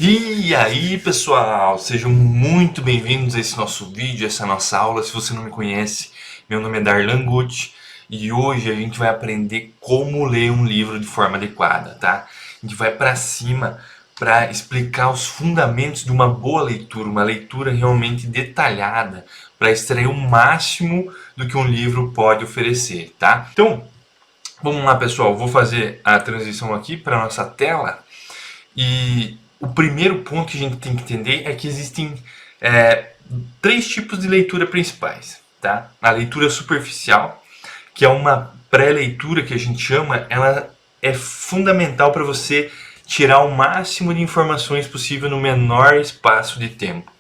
E aí, pessoal, sejam muito bem-vindos a esse nosso vídeo, essa nossa aula. Se você não me conhece, meu nome é Darlan Gucci e hoje a gente vai aprender como ler um livro de forma adequada, tá? A gente vai para cima para explicar os fundamentos de uma boa leitura, uma leitura realmente detalhada, para extrair o máximo do que um livro pode oferecer, tá? Então, vamos lá, pessoal, vou fazer a transição aqui para nossa tela. E o primeiro ponto que a gente tem que entender é que existem três tipos de leitura principais. Tá? A leitura superficial, que é uma pré-leitura que a gente chama, ela é fundamental para você tirar o máximo de informações possível no menor espaço de tempo.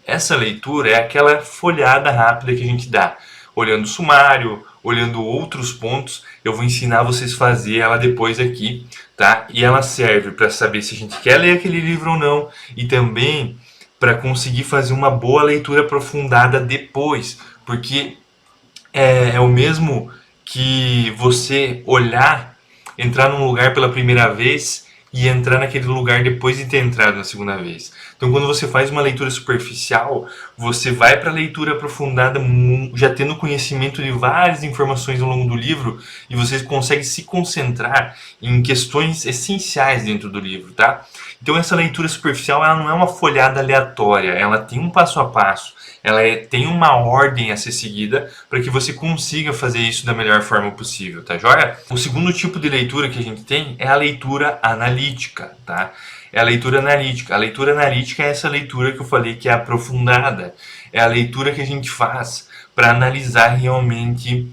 Essa leitura é aquela folhada rápida que a gente dá, olhando o sumário, olhando outros pontos. Eu vou ensinar vocês a fazer ela depois aqui, tá? E ela serve para saber se a gente quer ler aquele livro ou não, e também para conseguir fazer uma boa leitura aprofundada depois, porque é o mesmo que você olhar, entrar num lugar pela primeira vez e entrar naquele lugar depois de ter entrado na segunda vez. Então, quando você faz uma leitura superficial, você vai para a leitura aprofundada já tendo conhecimento de várias informações ao longo do livro e você consegue se concentrar em questões essenciais dentro do livro, tá? Então, essa leitura superficial ela não é uma folhada aleatória, ela tem um passo a passo, tem uma ordem a ser seguida para que você consiga fazer isso da melhor forma possível, tá joia? O segundo tipo de leitura que a gente tem é a leitura analítica, tá? É a leitura analítica. A leitura analítica é essa leitura que eu falei que é aprofundada. É a leitura que a gente faz para analisar realmente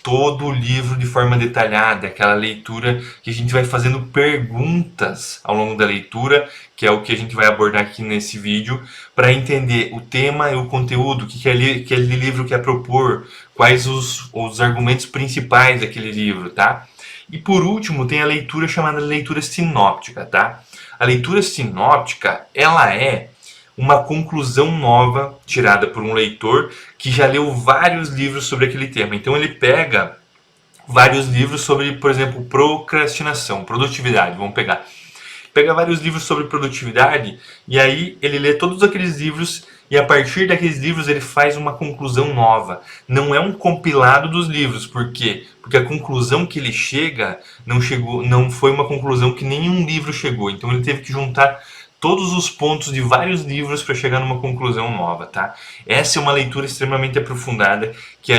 todo o livro de forma detalhada, aquela leitura que a gente vai fazendo perguntas ao longo da leitura, que é o que a gente vai abordar aqui nesse vídeo, para entender o tema e o conteúdo, o que aquele livro quer propor, quais os argumentos principais daquele livro, tá? E por último, tem a leitura chamada leitura sinóptica, tá? A leitura sinóptica, ela é uma conclusão nova tirada por um leitor que já leu vários livros sobre aquele tema. Então ele pega vários livros sobre, por exemplo, procrastinação, produtividade, vamos pegar. Pega vários livros sobre produtividade e aí ele lê todos aqueles livros e a partir daqueles livros ele faz uma conclusão nova. Não é um compilado dos livros, por quê? Porque a conclusão que ele chega não foi uma conclusão que nenhum livro chegou. Então ele teve que juntar todos os pontos de vários livros para chegar numa conclusão nova, tá? Essa é uma leitura extremamente aprofundada que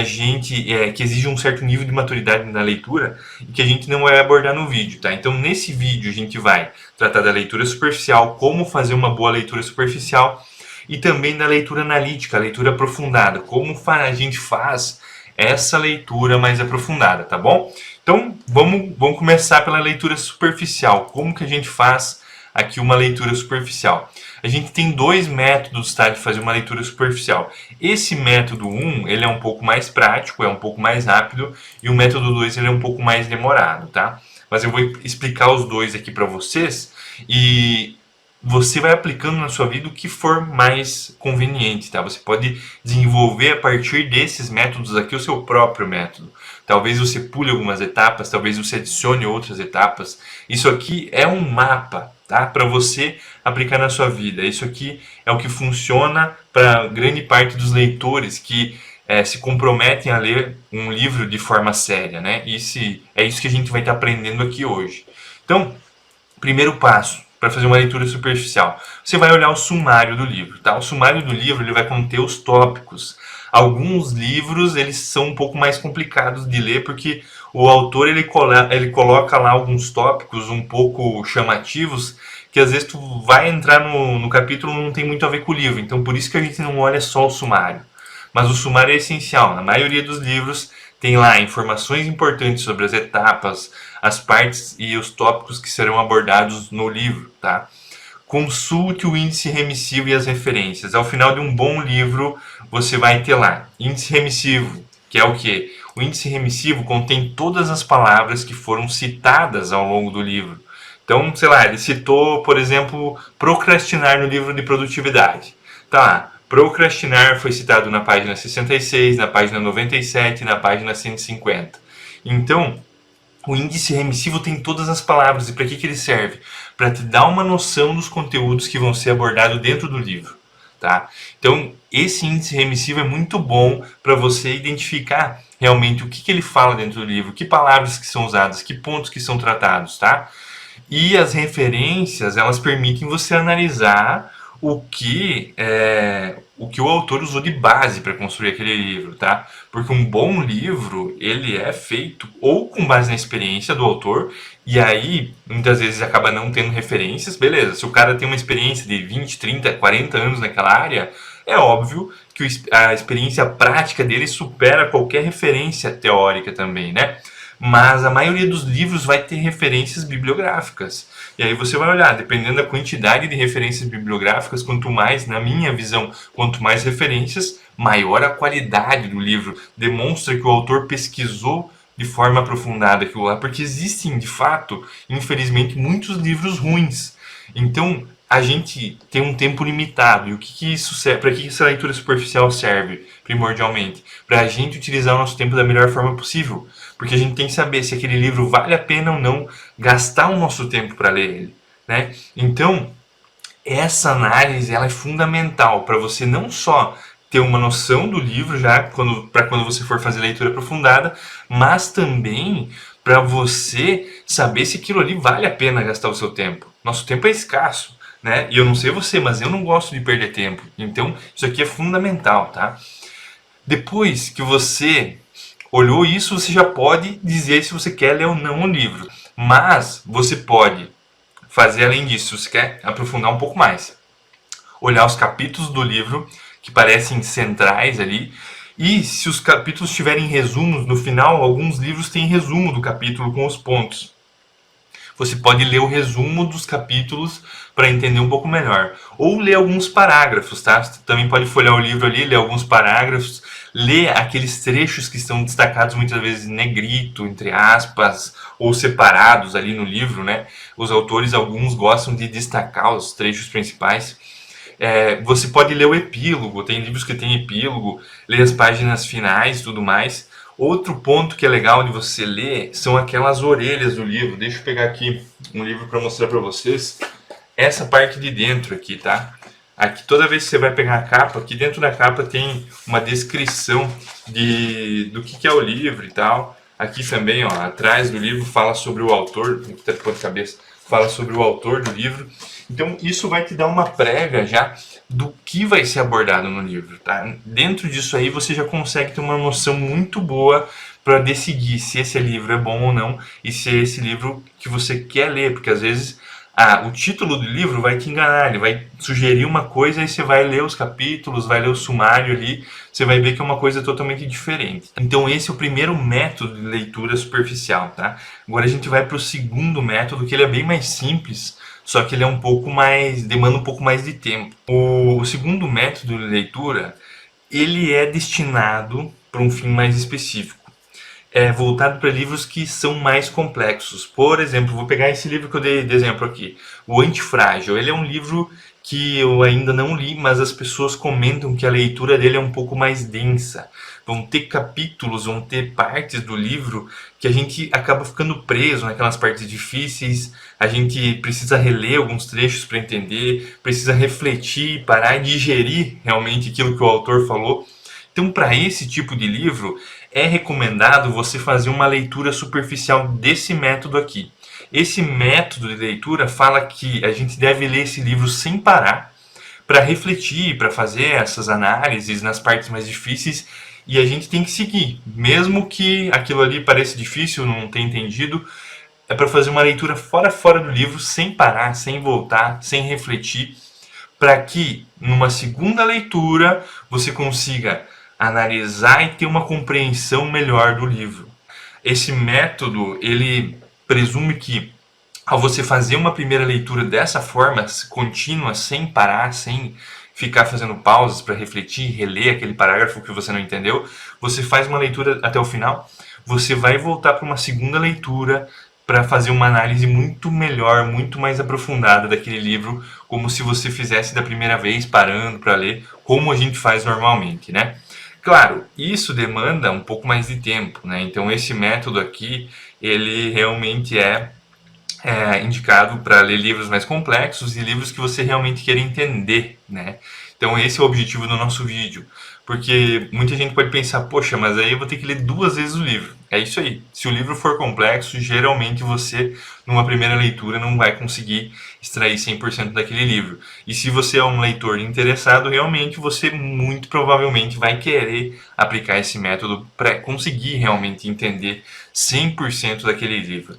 que exige um certo nível de maturidade na leitura e que a gente não vai abordar no vídeo, tá? Então nesse vídeo a gente vai tratar da leitura superficial, como fazer uma boa leitura superficial e também da leitura analítica, a leitura aprofundada, como a gente faz essa leitura mais aprofundada, tá bom? Então vamos começar pela leitura superficial, como que a gente faz aqui uma leitura superficial. A gente tem dois métodos, tá, de fazer uma leitura superficial. Esse método 1, ele é um pouco mais prático, é um pouco mais rápido, e o método 2 ele é um pouco mais demorado, tá? Mas eu vou explicar os dois aqui para vocês e você vai aplicando na sua vida o que for mais conveniente, tá? Você pode desenvolver a partir desses métodos aqui o seu próprio método. Talvez você pule algumas etapas, talvez você adicione outras etapas. Isso aqui é um mapa, tá? Para você aplicar na sua vida. Isso aqui é o que funciona para grande parte dos leitores que se comprometem a ler um livro de forma séria, né? É isso que a gente vai estar aprendendo aqui hoje. Então, primeiro passo para fazer uma leitura superficial. Você vai olhar o sumário do livro, tá? O sumário do livro ele vai conter os tópicos. Alguns livros eles são um pouco mais complicados de ler porque o autor ele coloca lá alguns tópicos um pouco chamativos que às vezes tu vai entrar no capítulo e não tem muito a ver com o livro. Então por isso que a gente não olha só o sumário. Mas o sumário é essencial. Na maioria dos livros tem lá informações importantes sobre as etapas, as partes e os tópicos que serão abordados no livro, tá? Consulte o índice remissivo e as referências. Ao final de um bom livro, você vai ter lá índice remissivo, que é o quê? O índice remissivo contém todas as palavras que foram citadas ao longo do livro. Então, sei lá, ele citou, por exemplo, procrastinar no livro de produtividade. Tá lá, procrastinar foi citado na página 66, na página 97 e na página 150. Então, O índice remissivo tem todas as palavras. E para que ele serve? Para te dar uma noção dos conteúdos que vão ser abordados dentro do livro. Tá? Então, esse índice remissivo é muito bom para você identificar realmente o que ele fala dentro do livro, que palavras que são usadas, que pontos que são tratados. Tá? E as referências, elas permitem você analisar o que o autor usou de base para construir aquele livro, tá? Porque um bom livro, ele é feito ou com base na experiência do autor, e aí muitas vezes acaba não tendo referências, beleza. Se o cara tem uma experiência de 20, 30, 40 anos naquela área, é óbvio que a experiência prática dele supera qualquer referência teórica também, né? Mas a maioria dos livros vai ter referências bibliográficas. E aí você vai olhar, dependendo da quantidade de referências bibliográficas, quanto mais, na minha visão, quanto mais referências, maior a qualidade do livro. Demonstra que o autor pesquisou de forma aprofundada aquilo lá, porque existem, de fato, infelizmente, muitos livros ruins. Então, a gente tem um tempo limitado. E o que isso serve? Para que essa leitura superficial serve, primordialmente? Para a gente utilizar o nosso tempo da melhor forma possível. Porque a gente tem que saber se aquele livro vale a pena ou não gastar o nosso tempo para ler ele. Né? Então, essa análise ela é fundamental para você não só ter uma noção do livro já para quando você for fazer leitura aprofundada, mas também para você saber se aquilo ali vale a pena gastar o seu tempo. Nosso tempo é escasso, né? E eu não sei você, mas eu não gosto de perder tempo. Então, isso aqui é fundamental, tá? Depois que você olhou isso, você já pode dizer se você quer ler ou não o livro. Mas você pode fazer além disso, se você quer aprofundar um pouco mais. Olhar os capítulos do livro que parecem centrais ali. E se os capítulos tiverem resumos, no final, alguns livros têm resumo do capítulo com os pontos. Você pode ler o resumo dos capítulos para entender um pouco melhor. Ou ler alguns parágrafos, tá? Você também pode folhear o livro ali, ler alguns parágrafos, ler aqueles trechos que estão destacados muitas vezes em negrito, entre aspas, ou separados ali no livro, né? Os autores, alguns gostam de destacar os trechos principais. Você pode ler o epílogo, tem livros que tem epílogo, ler as páginas finais e tudo mais. Outro ponto que é legal de você ler são aquelas orelhas do livro. Deixa eu pegar aqui um livro para mostrar para vocês. Essa parte de dentro aqui, tá? Aqui, toda vez que você vai pegar a capa, aqui dentro da capa tem uma descrição do que é o livro e tal. Aqui também, ó, atrás do livro fala sobre o autor, aqui tá de cabeça, fala sobre o autor do livro. Então, isso vai te dar uma prévia já do que vai ser abordado no livro, tá? Dentro disso aí, você já consegue ter uma noção muito boa para decidir se esse livro é bom ou não e se é esse livro que você quer ler, porque às vezes o título do livro vai te enganar, ele vai sugerir uma coisa e você vai ler os capítulos, vai ler o sumário ali, você vai ver que é uma coisa totalmente diferente. Então esse é o primeiro método de leitura superficial, tá? Agora a gente vai para o segundo método, que ele é bem mais simples, só que ele é um pouco mais, demanda um pouco mais de tempo. O segundo método de leitura, ele é destinado para um fim mais específico. É voltado para livros que são mais complexos. Por exemplo, vou pegar esse livro que eu dei de exemplo aqui, O Antifrágil. Ele é um livro que eu ainda não li, mas as pessoas comentam que a leitura dele é um pouco mais densa. Vão ter capítulos, vão ter partes do livro que a gente acaba ficando preso naquelas partes difíceis, a gente precisa reler alguns trechos para entender, precisa refletir, parar e digerir realmente aquilo que o autor falou. Então, para esse tipo de livro, é recomendado você fazer uma leitura superficial desse método aqui. Esse método de leitura fala que a gente deve ler esse livro sem parar, para refletir, para fazer essas análises nas partes mais difíceis, e a gente tem que seguir. Mesmo que aquilo ali pareça difícil, não tenha entendido, é para fazer uma leitura fora do livro, sem parar, sem voltar, sem refletir, para que numa segunda leitura você consiga analisar e ter uma compreensão melhor do livro. Esse método, ele presume que ao você fazer uma primeira leitura dessa forma, contínua, sem parar, sem ficar fazendo pausas para refletir, reler aquele parágrafo que você não entendeu, você faz uma leitura até o final, você vai voltar para uma segunda leitura para fazer uma análise muito melhor, muito mais aprofundada daquele livro, como se você fizesse da primeira vez, parando para ler, como a gente faz normalmente, né? Claro, isso demanda um pouco mais de tempo, né? Então esse método aqui, ele realmente é indicado para ler livros mais complexos e livros que você realmente queira entender, né? Então esse é o objetivo do nosso vídeo, porque muita gente pode pensar, poxa, mas aí eu vou ter que ler duas vezes o livro. É isso aí. Se o livro for complexo, geralmente você, numa primeira leitura, não vai conseguir extrair 100% daquele livro. E se você é um leitor interessado, realmente você muito provavelmente vai querer aplicar esse método para conseguir realmente entender 100% daquele livro.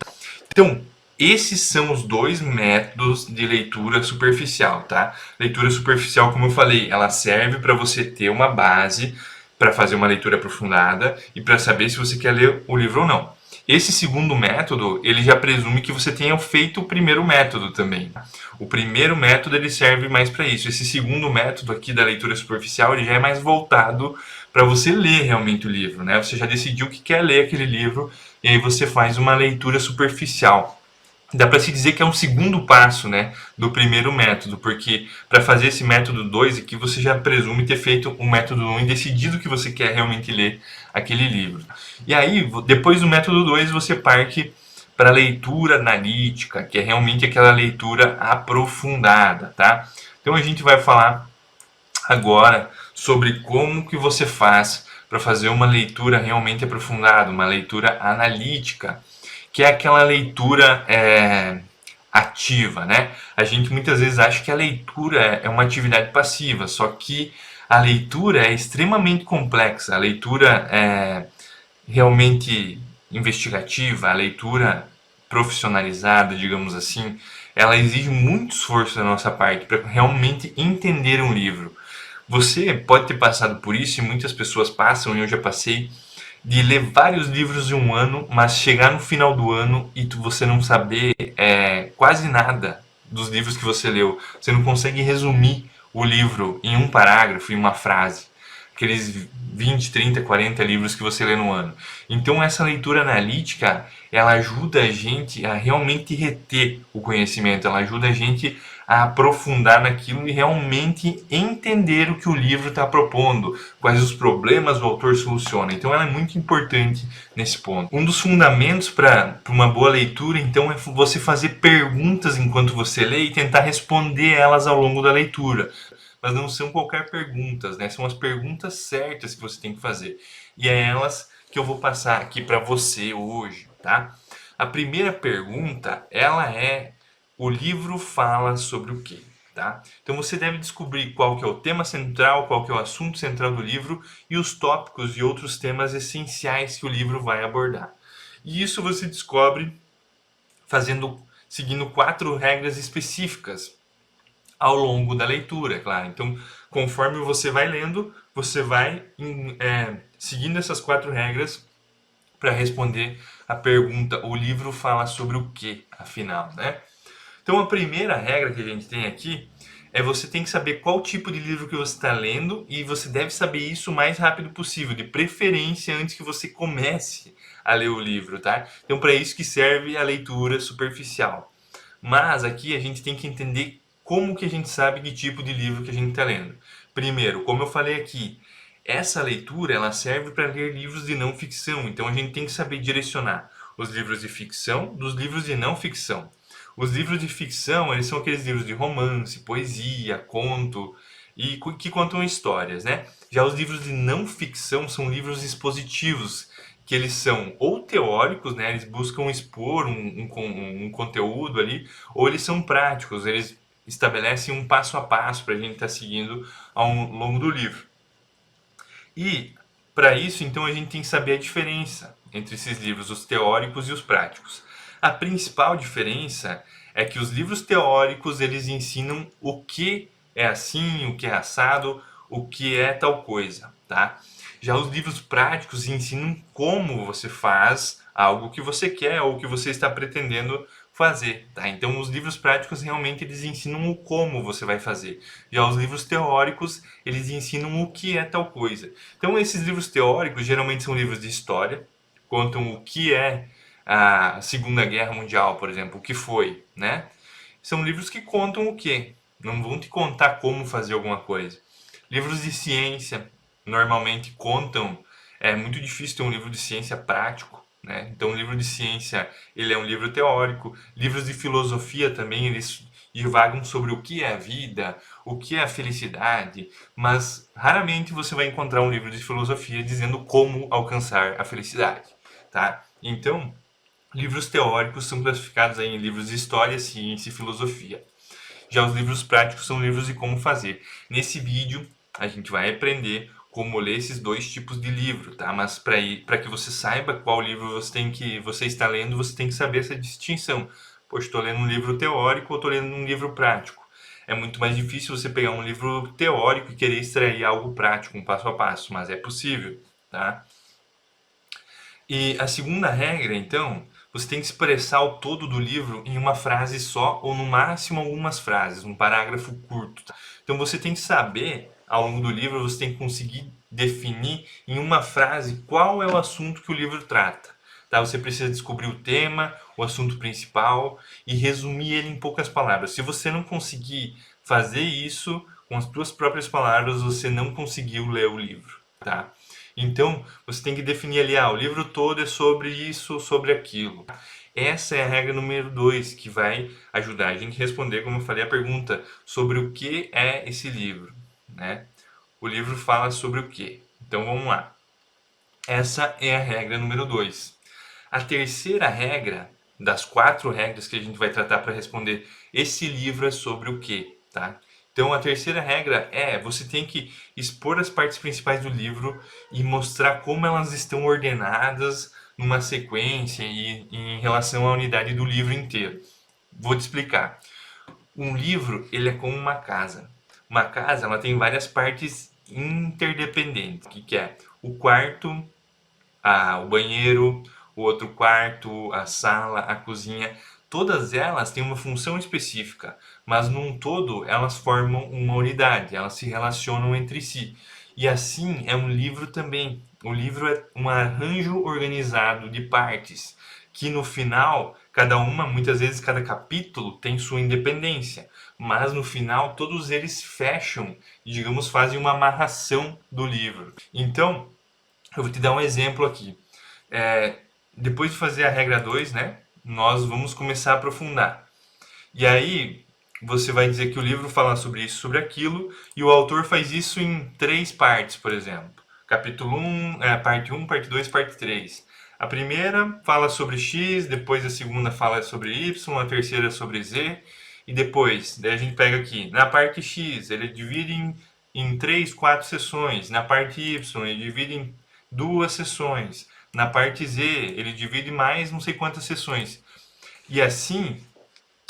Então, esses são os dois métodos de leitura superficial, tá? Leitura superficial, como eu falei, ela serve para você ter uma base para fazer uma leitura aprofundada e para saber se você quer ler o livro ou não. Esse segundo método, ele já presume que você tenha feito o primeiro método também. O primeiro método ele serve mais para isso. Esse segundo método aqui da leitura superficial, ele já é mais voltado para você ler realmente o livro, né? Você já decidiu que quer ler aquele livro e aí você faz uma leitura superficial. Dá para se dizer que é um segundo passo, né, do primeiro método, porque para fazer esse método 2 aqui você já presume ter feito o método 1 e decidido que você quer realmente ler aquele livro. E aí, depois do método 2, você parte para a leitura analítica, que é realmente aquela leitura aprofundada, tá? Então a gente vai falar agora sobre como que você faz para fazer uma leitura realmente aprofundada, uma leitura analítica, que é aquela leitura ativa, né? A gente muitas vezes acha que a leitura é uma atividade passiva, só que a leitura é extremamente complexa, a leitura é realmente investigativa, a leitura profissionalizada, digamos assim, ela exige muito esforço da nossa parte para realmente entender um livro. Você pode ter passado por isso e muitas pessoas passam, e eu já passei, de ler vários livros em um ano, mas chegar no final do ano e você não saber quase nada dos livros que você leu. Você não consegue resumir o livro em um parágrafo, em uma frase. Aqueles 20, 30, 40 livros que você lê no ano. Então essa leitura analítica, ela ajuda a gente a realmente reter o conhecimento, ela ajuda a gente a aprofundar naquilo e realmente entender o que o livro está propondo, quais os problemas o autor soluciona. Então ela é muito importante nesse ponto. Um dos fundamentos para uma boa leitura, então, é você fazer perguntas enquanto você lê e tentar responder elas ao longo da leitura. Mas não são qualquer perguntas, né? São as perguntas certas que você tem que fazer. E é elas que eu vou passar aqui para você hoje, tá? A primeira pergunta, ela é: o livro fala sobre o quê? Tá? Então você deve descobrir qual que é o tema central, qual que é o assunto central do livro e os tópicos e outros temas essenciais que o livro vai abordar. E isso você descobre seguindo 4 regras específicas ao longo da leitura, é claro. Então, conforme você vai lendo, você vai seguindo essas 4 regras para responder a pergunta: o livro fala sobre o que, afinal, né? Então a primeira regra que a gente tem aqui é: você tem que saber qual tipo de livro que você está lendo e você deve saber isso o mais rápido possível, de preferência antes que você comece a ler o livro, tá? Então para isso que serve a leitura superficial. Mas aqui a gente tem que entender como que a gente sabe que tipo de livro que a gente está lendo. Primeiro, como eu falei aqui, essa leitura ela serve para ler livros de não ficção, então a gente tem que saber direcionar os livros de ficção dos livros de não ficção. Os livros de ficção, eles são aqueles livros de romance, poesia, conto e que contam histórias, né? Já os livros de não ficção são livros expositivos, que eles são ou teóricos, né? Eles buscam expor um conteúdo ali, ou eles são práticos, eles estabelecem um passo a passo para a gente estar seguindo ao longo do livro. E para isso, então, a gente tem que saber a diferença entre esses livros, os teóricos e os práticos. A principal diferença é que os livros teóricos eles ensinam o que é assim, o que é assado, o que é tal coisa, tá? Já os livros práticos ensinam como você faz algo que você quer ou que você está pretendendo fazer, tá? Então os livros práticos realmente eles ensinam o como você vai fazer. Já os livros teóricos, eles ensinam o que é tal coisa. Então esses livros teóricos geralmente são livros de história, contam o que é a Segunda Guerra Mundial, por exemplo, o que foi, né? São livros que contam o quê? Não vão te contar como fazer alguma coisa. Livros de ciência normalmente contam. É muito difícil ter um livro de ciência prático, né? Então, o livro de ciência, ele é um livro teórico. Livros de filosofia também, eles divagam sobre o que é a vida, o que é a felicidade, mas raramente você vai encontrar um livro de filosofia dizendo como alcançar a felicidade, tá? Então, livros teóricos são classificados aí em livros de história, ciência e filosofia. Já os livros práticos são livros de como fazer. Nesse vídeo, a gente vai aprender como ler esses dois tipos de livro, tá? Mas para que você saiba qual livro você está lendo, você tem que saber essa distinção. Poxa, estou lendo um livro teórico ou estou lendo um livro prático. É muito mais difícil você pegar um livro teórico e querer extrair algo prático, um passo a passo, mas é possível, tá? E a segunda regra, então, você tem que expressar o todo do livro em uma frase só, ou no máximo algumas frases, um parágrafo curto. Então você tem que saber, ao longo do livro, você tem que conseguir definir em uma frase qual é o assunto que o livro trata. Tá? Você precisa descobrir o tema, o assunto principal e resumir ele em poucas palavras. Se você não conseguir fazer isso com as suas próprias palavras, você não conseguiu ler o livro. Tá? Então, você tem que definir ali, o livro todo é sobre isso, sobre aquilo. Essa é a regra número 2, que vai ajudar a gente a responder, como eu falei, a pergunta sobre o que é esse livro, né? O livro fala sobre o quê? Então, vamos lá. Essa é a regra número 2. A terceira regra, das 4 regras que a gente vai tratar para responder esse livro é sobre o quê, tá? Então, a terceira regra é você tem que expor as partes principais do livro e mostrar como elas estão ordenadas numa sequência e em relação à unidade do livro inteiro. Vou te explicar. Um livro, ele é como uma casa. Uma casa, ela tem várias partes interdependentes. O que é? O quarto, o banheiro, o outro quarto, a sala, a cozinha. Todas elas têm uma função específica, mas num todo elas formam uma unidade, elas se relacionam entre si. E assim é um livro também. O livro é um arranjo organizado de partes, que no final, cada uma, muitas vezes cada capítulo tem sua independência, mas no final todos eles fecham, digamos, fazem uma amarração do livro. Então, eu vou te dar um exemplo aqui. É, depois de fazer a regra 2, né, nós vamos começar a aprofundar. E aí, você vai dizer que o livro fala sobre isso, sobre aquilo, e o autor faz isso em 3 partes, por exemplo. Capítulo 1, parte 1, parte 2, parte 3. A primeira fala sobre X, depois a segunda fala sobre Y, a terceira sobre Z, e depois, daí a gente pega aqui, na parte X, ele divide em 3, 4 sessões. Na parte Y, ele divide em 2 sessões. Na parte Z, ele divide mais não sei quantas sessões. E assim,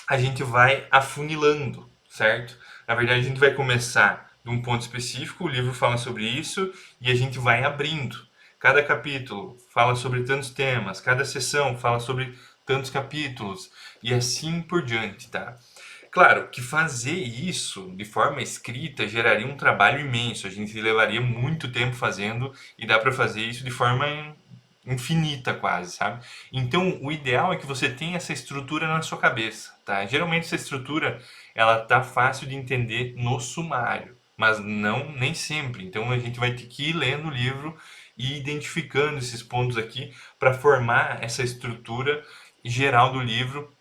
a gente vai afunilando, certo? Na verdade, a gente vai começar de um ponto específico, o livro fala sobre isso, e a gente vai abrindo. Cada capítulo fala sobre tantos temas, cada sessão fala sobre tantos capítulos, e assim por diante, tá? Claro que fazer isso de forma escrita geraria um trabalho imenso, a gente levaria muito tempo fazendo, e dá para fazer isso de forma infinita quase, sabe? Então, o ideal é que você tenha essa estrutura na sua cabeça, tá? Geralmente essa estrutura, ela tá fácil de entender no sumário, mas não nem sempre. Então, a gente vai ter que ir lendo o livro e identificando esses pontos aqui para formar essa estrutura geral do livro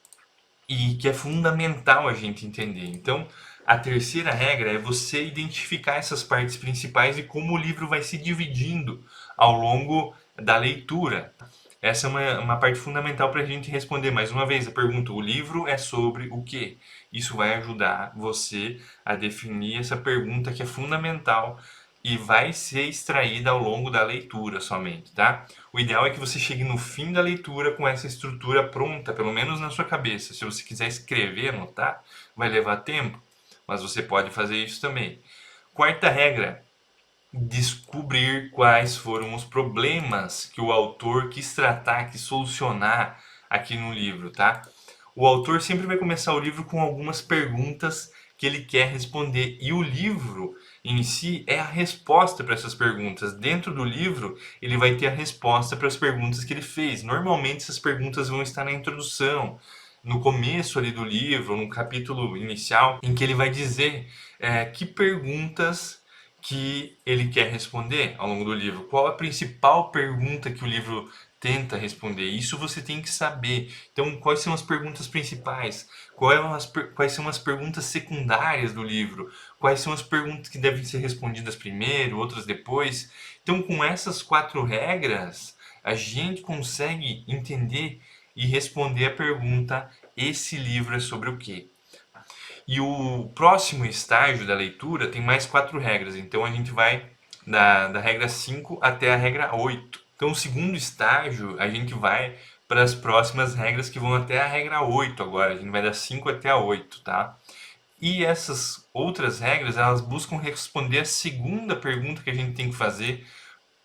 e que é fundamental a gente entender. Então, a terceira regra é você identificar essas partes principais e como o livro vai se dividindo ao longo da leitura. Essa é uma parte fundamental para a gente responder mais uma vez a pergunta: o livro é sobre o quê? Isso vai ajudar você a definir essa pergunta que é fundamental e vai ser extraída ao longo da leitura somente, tá? O ideal é que você chegue no fim da leitura com essa estrutura pronta, pelo menos na sua cabeça. Se você quiser escrever, anotar, vai levar tempo, mas você pode fazer isso também. Quarta regra: descobrir quais foram os problemas que o autor quis tratar, quis solucionar aqui no livro, tá? O autor sempre vai começar o livro com algumas perguntas que ele quer responder e o livro em si é a resposta para essas perguntas. Dentro do livro, ele vai ter a resposta para as perguntas que ele fez. Normalmente essas perguntas vão estar na introdução, no começo ali do livro, no capítulo inicial, em que ele vai dizer que perguntas que ele quer responder ao longo do livro. Qual a principal pergunta que o livro tenta responder. Isso você tem que saber. Então, quais são as perguntas principais? Quais são as perguntas secundárias do livro? Quais são as perguntas que devem ser respondidas primeiro, outras depois? Então, com essas 4 regras, a gente consegue entender e responder a pergunta: esse livro é sobre o quê? E o próximo estágio da leitura tem mais 4 regras. Então a gente vai da regra 5 até a regra 8. Então, o segundo estágio, a gente vai para as próximas regras que vão até a regra 8 agora. A gente vai da 5 até a 8, tá? E essas outras regras, elas buscam responder a segunda pergunta que a gente tem que fazer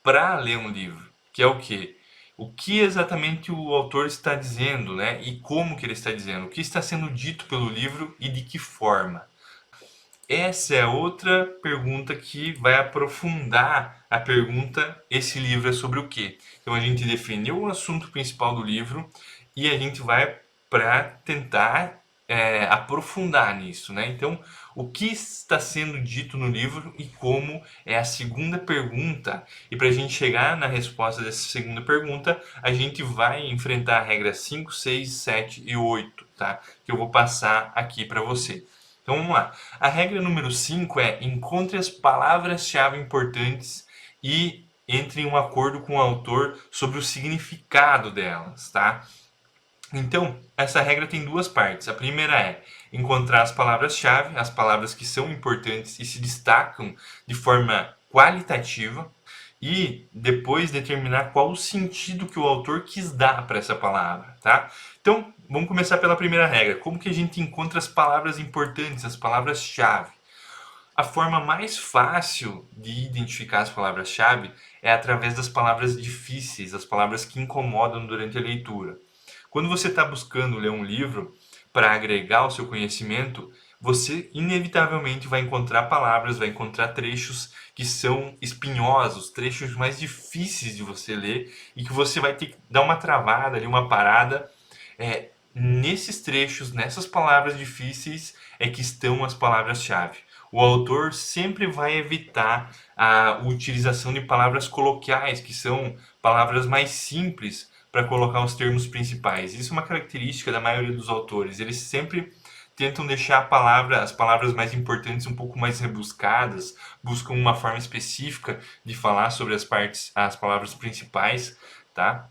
para ler um livro, que é o quê? O que exatamente o autor está dizendo, né? E como que ele está dizendo? O que está sendo dito pelo livro e de que forma? Essa é outra pergunta que vai aprofundar a pergunta: esse livro é sobre o quê? Então a gente definiu o assunto principal do livro e a gente vai para tentar aprofundar nisso, né? Então, o que está sendo dito no livro e como é a segunda pergunta. E para a gente chegar na resposta dessa segunda pergunta, a gente vai enfrentar a regra 5, 6, 7 e 8, tá? Que eu vou passar aqui para você. Então vamos lá. A regra número 5 é: encontre as palavras-chave importantes e entre em um acordo com o autor sobre o significado delas, tá? Então, essa regra tem 2 partes. A primeira é encontrar as palavras-chave, as palavras que são importantes e se destacam de forma qualitativa, e depois determinar qual o sentido que o autor quis dar para essa palavra, tá? Então, vamos começar pela primeira regra. Como que a gente encontra as palavras importantes, as palavras-chave? A forma mais fácil de identificar as palavras-chave é através das palavras difíceis, as palavras que incomodam durante a leitura. Quando você está buscando ler um livro para agregar ao seu conhecimento, você inevitavelmente vai encontrar palavras, vai encontrar trechos que são espinhosos, trechos mais difíceis de você ler e que você vai ter que dar uma travada ali, uma parada. Nesses trechos, nessas palavras difíceis, é que estão as palavras-chave. O autor sempre vai evitar a utilização de palavras coloquiais, que são palavras mais simples para colocar os termos principais. Isso é uma característica da maioria dos autores. Eles sempre tentam deixar as palavras mais importantes um pouco mais rebuscadas, buscam uma forma específica de falar sobre as palavras principais, tá?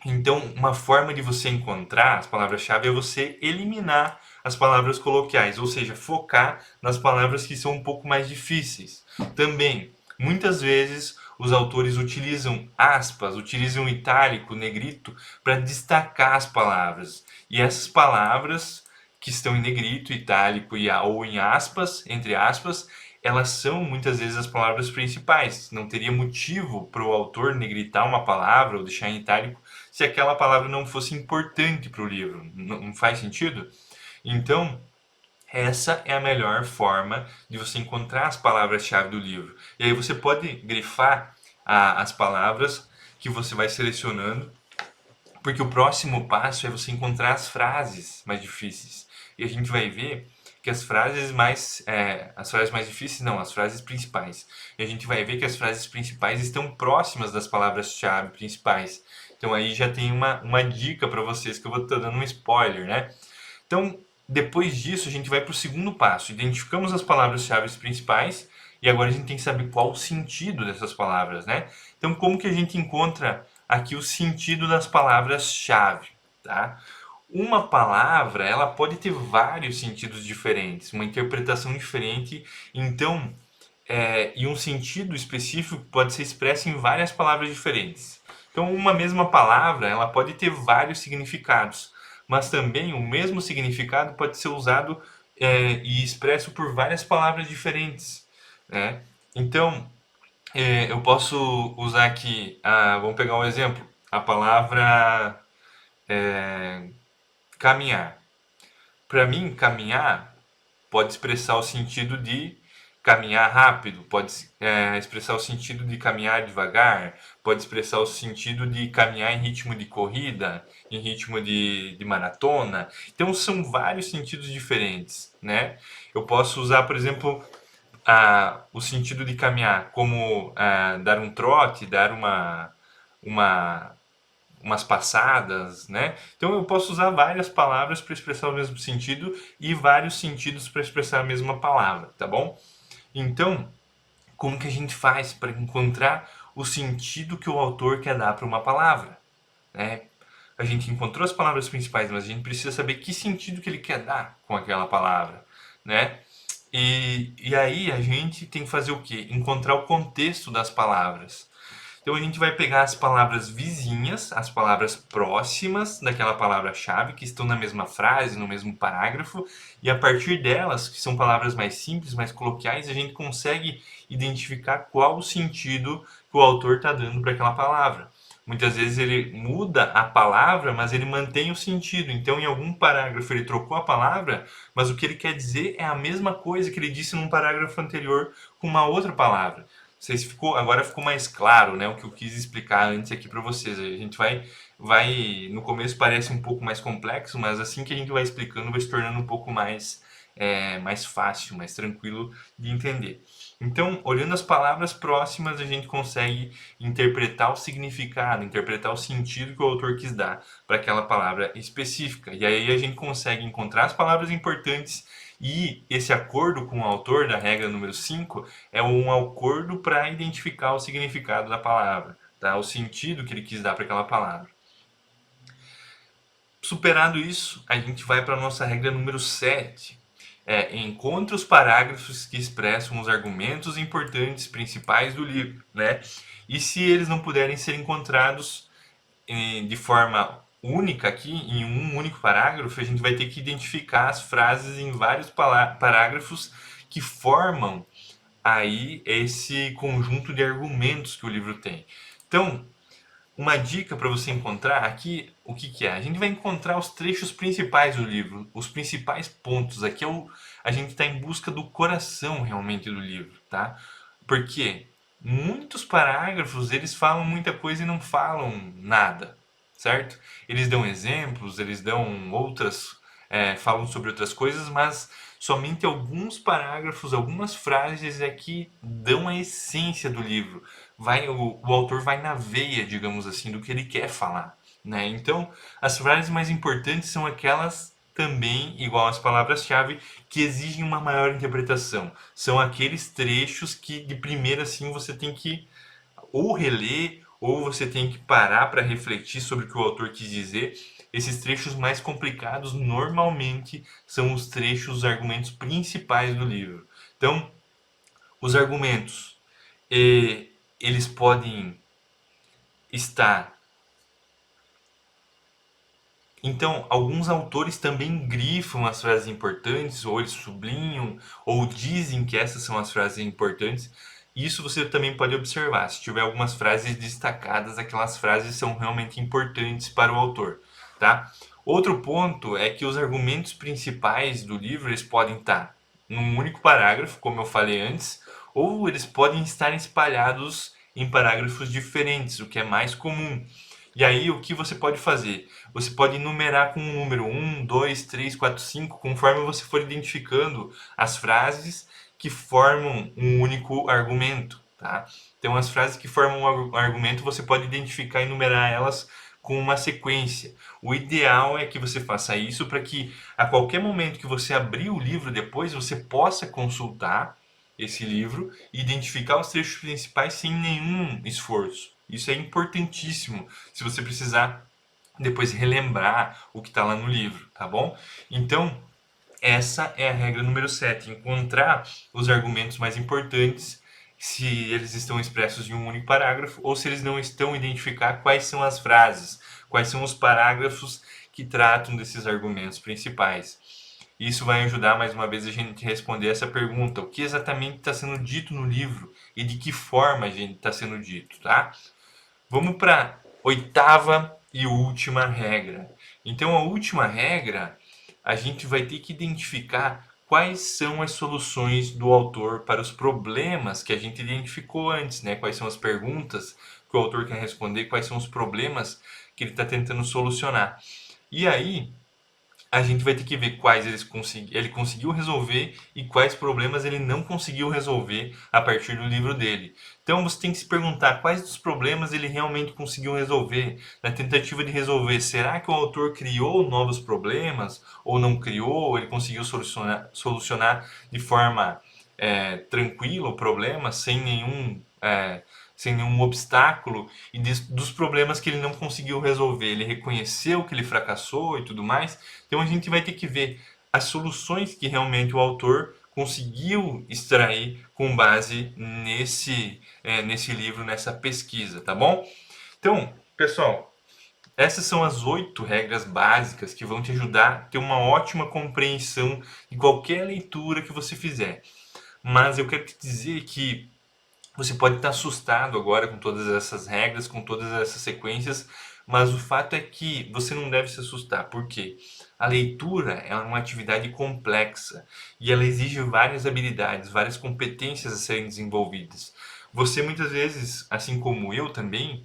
Então, uma forma de você encontrar as palavras-chave é você eliminar as palavras coloquiais, ou seja, focar nas palavras que são um pouco mais difíceis. Também, muitas vezes, os autores utilizam aspas, utilizam itálico, negrito, para destacar as palavras. E essas palavras que estão em negrito, itálico ou em aspas, entre aspas, elas são muitas vezes as palavras principais. Não teria motivo para o autor negritar uma palavra ou deixar em itálico se aquela palavra não fosse importante para o livro. Não faz sentido? Então, essa é a melhor forma de você encontrar as palavras-chave do livro. E aí você pode grifar as palavras que você vai selecionando, porque o próximo passo é você encontrar as frases mais difíceis. E a gente vai ver que as frases mais difíceis, não, as frases principais. E a gente vai ver que as frases principais estão próximas das palavras-chave principais. Então aí já tem uma dica para vocês, que eu vou estar dando um spoiler, né? Então, depois disso, a gente vai para o segundo passo. Identificamos as palavras-chave principais e agora a gente tem que saber qual o sentido dessas palavras, né? Então, como que a gente encontra aqui o sentido das palavras-chave, tá? Uma palavra, ela pode ter vários sentidos diferentes, uma interpretação diferente, então, e um sentido específico pode ser expresso em várias palavras diferentes. Então, uma mesma palavra, ela pode ter vários significados, mas também o mesmo significado pode ser usado e expresso por várias palavras diferentes, né? Então, eu posso usar aqui, vamos pegar um exemplo, a palavra caminhar. Para mim, caminhar pode expressar o sentido de caminhar rápido, pode expressar o sentido de caminhar devagar, pode expressar o sentido de caminhar em ritmo de corrida, em ritmo de maratona. Então são vários sentidos diferentes, né? Eu posso usar, por exemplo, o sentido de caminhar como dar um trote, dar uma umas passadas, né? Então eu posso usar várias palavras para expressar o mesmo sentido e vários sentidos para expressar a mesma palavra, tá bom? Então, como que a gente faz para encontrar o sentido que o autor quer dar para uma palavra, né? A gente encontrou as palavras principais, mas a gente precisa saber que sentido que ele quer dar com aquela palavra, né? E aí a gente tem que fazer o quê? Encontrar o contexto das palavras. Então a gente vai pegar as palavras vizinhas, as palavras próximas daquela palavra-chave, que estão na mesma frase, no mesmo parágrafo, e a partir delas, que são palavras mais simples, mais coloquiais, a gente consegue identificar qual o sentido que o autor está dando para aquela palavra. Muitas vezes ele muda a palavra, mas ele mantém o sentido. Então, em algum parágrafo ele trocou a palavra, mas o que ele quer dizer é a mesma coisa que ele disse num parágrafo anterior com uma outra palavra. Não sei se ficou, agora ficou mais claro, né, o que eu quis explicar antes aqui para vocês. A gente no começo parece um pouco mais complexo, mas assim que a gente vai explicando, vai se tornando um pouco mais fácil, mais tranquilo de entender. Então, olhando as palavras próximas, a gente consegue interpretar o significado, interpretar o sentido que o autor quis dar para aquela palavra específica. E aí a gente consegue encontrar as palavras importantes e esse acordo com o autor da regra número 5 é um acordo para identificar o significado da palavra, tá? O sentido que ele quis dar para aquela palavra. Superado isso, a gente vai para a nossa regra número 7. Encontre os parágrafos que expressam os argumentos importantes principais do livro, né? E se eles não puderem ser encontrados de forma única aqui, em um único parágrafo, a gente vai ter que identificar as frases em vários parágrafos que formam aí esse conjunto de argumentos que o livro tem. Então, uma dica para você encontrar aqui, o que, que é? A gente vai encontrar os trechos principais do livro, os principais pontos. Aqui a gente está em busca do coração realmente do livro, tá? Porque muitos parágrafos eles falam muita coisa e não falam nada, certo? Eles dão exemplos, eles dão falam sobre outras coisas, mas somente alguns parágrafos, algumas frases é que dão a essência do livro. O autor vai na veia, digamos assim, do que ele quer falar, né? Então, as frases mais importantes são aquelas também, igual as palavras-chave, que exigem uma maior interpretação. São aqueles trechos que, de primeira, assim, você tem que ou reler, ou você tem que parar para refletir sobre o que o autor quis dizer. Esses trechos mais complicados normalmente são os trechos, os argumentos principais do livro. Então, os argumentos, eles podem estar. Então, alguns autores também grifam as frases importantes, ou eles sublinham, ou dizem que essas são as frases importantes. Isso você também pode observar. Se tiver algumas frases destacadas, aquelas frases são realmente importantes para o autor, tá? Outro ponto é que os argumentos principais do livro eles podem estar num único parágrafo, como eu falei antes, ou eles podem estar espalhados em parágrafos diferentes, o que é mais comum. E aí, o que você pode fazer? Você pode numerar com o número 1, 2, 3, 4, 5, conforme você for identificando as frases que formam um único argumento, tá? Então, as frases que formam um argumento, você pode identificar e numerar elas com uma sequência. O ideal é que você faça isso para que, a qualquer momento que você abrir o livro depois, você possa consultar esse livro e identificar os trechos principais sem nenhum esforço. Isso é importantíssimo se você precisar depois relembrar o que está lá no livro, tá bom? Então, essa é a regra número 7, encontrar os argumentos mais importantes, se eles estão expressos em um único parágrafo ou se eles não estão, identificar quais são as frases, quais são os parágrafos que tratam desses argumentos principais. Isso vai ajudar mais uma vez a gente a responder essa pergunta: o que exatamente está sendo dito no livro e de que forma a gente está sendo dito, tá? Vamos para a oitava e última regra. Então, a última regra, a gente vai ter que identificar quais são as soluções do autor para os problemas que a gente identificou antes, né? Quais são as perguntas que o autor quer responder, quais são os problemas que ele está tentando solucionar. E aí, a gente vai ter que ver quais ele conseguiu resolver e quais problemas ele não conseguiu resolver a partir do livro dele. Então você tem que se perguntar quais dos problemas ele realmente conseguiu resolver. Na tentativa de resolver, será que o autor criou novos problemas ou não criou? Ele conseguiu solucionar de forma tranquila o problema, sem nenhum obstáculo, e dos problemas que ele não conseguiu resolver. Ele reconheceu que ele fracassou e tudo mais. Então a gente vai ter que ver as soluções que realmente o autor conseguiu extrair com base nesse livro, nessa pesquisa, tá bom? Então, pessoal, essas são as 8 regras básicas que vão te ajudar a ter uma ótima compreensão de qualquer leitura que você fizer. Mas eu quero te dizer que você pode estar assustado agora com todas essas regras, com todas essas sequências, mas o fato é que você não deve se assustar, porque a leitura é uma atividade complexa e ela exige várias habilidades, várias competências a serem desenvolvidas. Você muitas vezes, assim como eu também,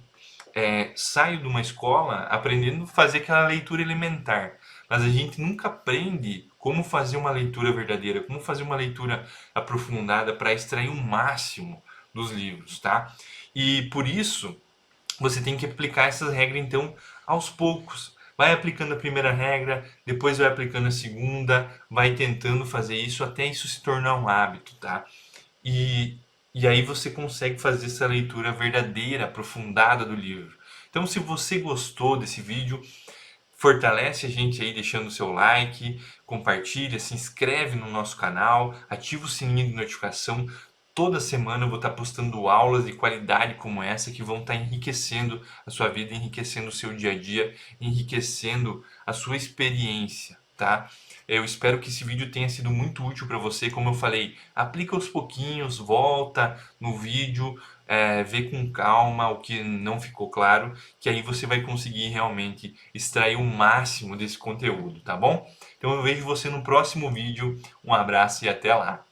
saio de uma escola aprendendo a fazer aquela leitura elementar, mas a gente nunca aprende como fazer uma leitura verdadeira, como fazer uma leitura aprofundada para extrair o máximo dos livros, tá? E por isso você tem que aplicar essas regras então aos poucos. Vai aplicando a primeira regra, depois vai aplicando a segunda, vai tentando fazer isso até isso se tornar um hábito, tá? E, e aí você consegue fazer essa leitura verdadeira, aprofundada do livro. Então, se você gostou desse vídeo, fortalece a gente aí deixando o seu like, compartilha, se inscreve no nosso canal, ativa o sininho de notificação. Toda semana eu vou estar postando aulas de qualidade como essa que vão estar enriquecendo a sua vida, enriquecendo o seu dia a dia, enriquecendo a sua experiência, tá? Eu espero que esse vídeo tenha sido muito útil para você. Como eu falei, aplica aos pouquinhos, volta no vídeo, vê com calma o que não ficou claro, que aí você vai conseguir realmente extrair o máximo desse conteúdo, tá bom? Então eu vejo você no próximo vídeo. Um abraço e até lá!